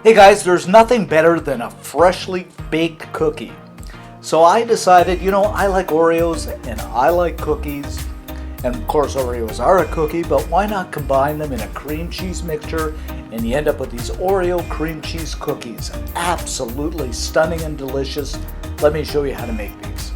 Hey guys, there's nothing better than a freshly baked cookie. So I decided, I like Oreos and I like cookies. And of course Oreos are a cookie, but why not combine them in a cream cheese mixture and you end up with these Oreo cream cheese cookies. Absolutely stunning and delicious. Let me show you how to make these.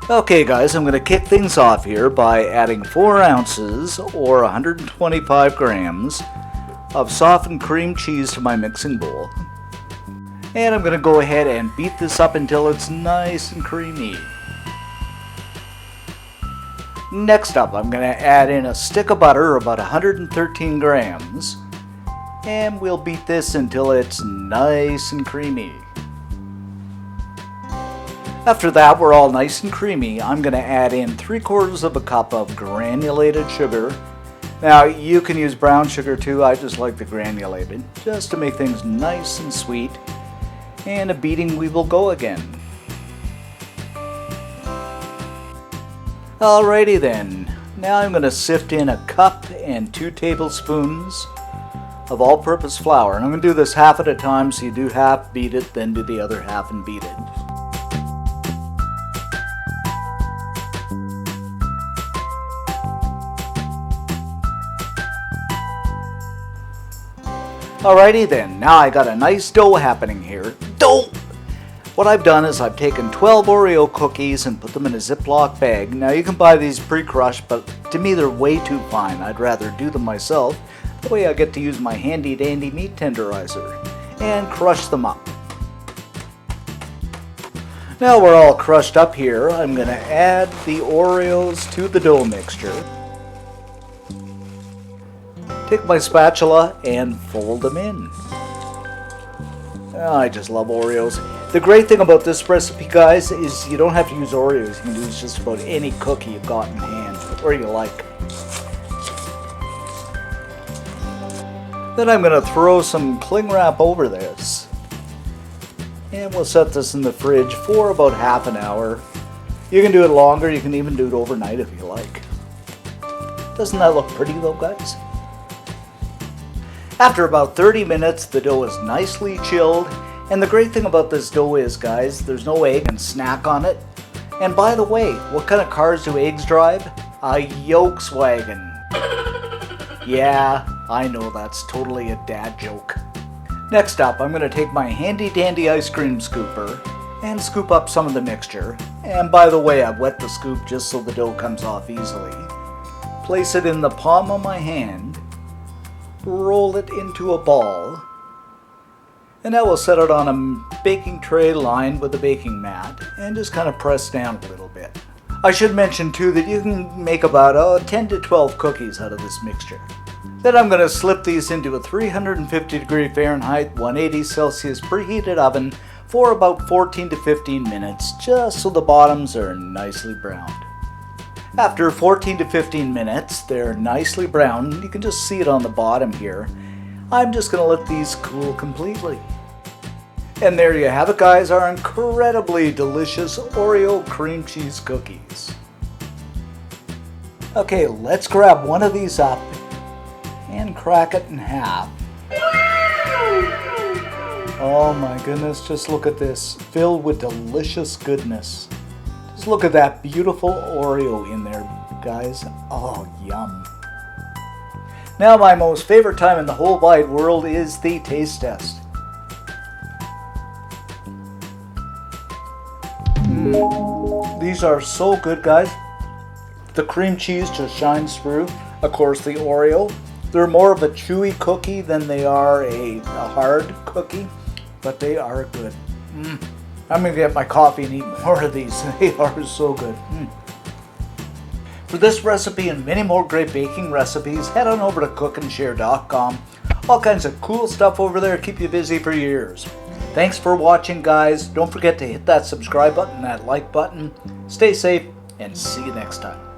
Okay guys, I'm going to kick things off here by adding 4 ounces or 125 grams of softened cream cheese to my mixing bowl. And I'm going to go ahead and beat this up until it's nice and creamy. Next up, I'm going to add in a stick of butter, about 113 grams. And we'll beat this until it's nice and creamy. After that, we're all nice and creamy. I'm going to add in 3/4 of a cup of granulated sugar. Now, you can use brown sugar too. I just like the granulated, just to make things nice and sweet. And a beating we will go again. Alrighty then. Now I'm going to sift in a cup and 2 tablespoons of all-purpose flour. And I'm going to do this half at a time, so you do half, beat it, then do the other half and beat it. Alrighty then, now I got a nice dough happening here. Dough! What I've done is I've taken 12 Oreo cookies and put them in a Ziploc bag. Now you can buy these pre-crushed, but to me they're way too fine. I'd rather do them myself. That way I get to use my handy dandy meat tenderizer and crush them up. Now we're all crushed up here. I'm going to add the Oreos to the dough mixture. Take my spatula and fold them in. Oh, I just love Oreos. The great thing about this recipe, guys, is you don't have to use Oreos. You can use just about any cookie you've got in hand, or you like. Then I'm going to throw some cling wrap over this. And we'll set this in the fridge for about half an hour. You can do it longer, you can even do it overnight if you like. Doesn't that look pretty though, guys? After about 30 minutes, the dough is nicely chilled. And the great thing about this dough is, guys, there's no egg and snack on it. And by the way, what kind of cars do eggs drive? A 𝘾𝙧𝙚𝙚𝙤. Yeah, I know that's totally a dad joke. Next up, I'm going to take my handy dandy ice cream scooper and scoop up some of the mixture. And by the way, I've wet the scoop just so the dough comes off easily. Place it in the palm of my hand. Roll it into a ball, and now we'll set it on a baking tray lined with a baking mat and just kind of press down a little bit. I should mention too that you can make about 10 to 12 cookies out of this mixture. Then I'm going to slip these into a 350 degree Fahrenheit, 180 Celsius preheated oven for about 14 to 15 minutes, just so the bottoms are nicely browned. After 14 to 15 minutes, they're nicely brown. You can just see it on the bottom here. I'm just going to let these cool completely. And there you have it, guys, our incredibly delicious Oreo cream cheese cookies. Okay, let's grab one of these up and crack it in half. Oh my goodness, just look at this, filled with delicious goodness. Just look at that beautiful Oreo in there, guys. Oh, yum. Now my most favorite time in the whole wide world is the taste test. These are so good, guys. The cream cheese just shines through. Of course, the Oreo. They're more of a chewy cookie than they are a hard cookie, but they are good. I'm going to get my coffee and eat more of these. They are so good. For this recipe and many more great baking recipes, head on over to cookandshare.com. All kinds of cool stuff over there, keep you busy for years. Thanks for watching, guys. Don't forget to hit that subscribe button, that like button. Stay safe, and see you next time.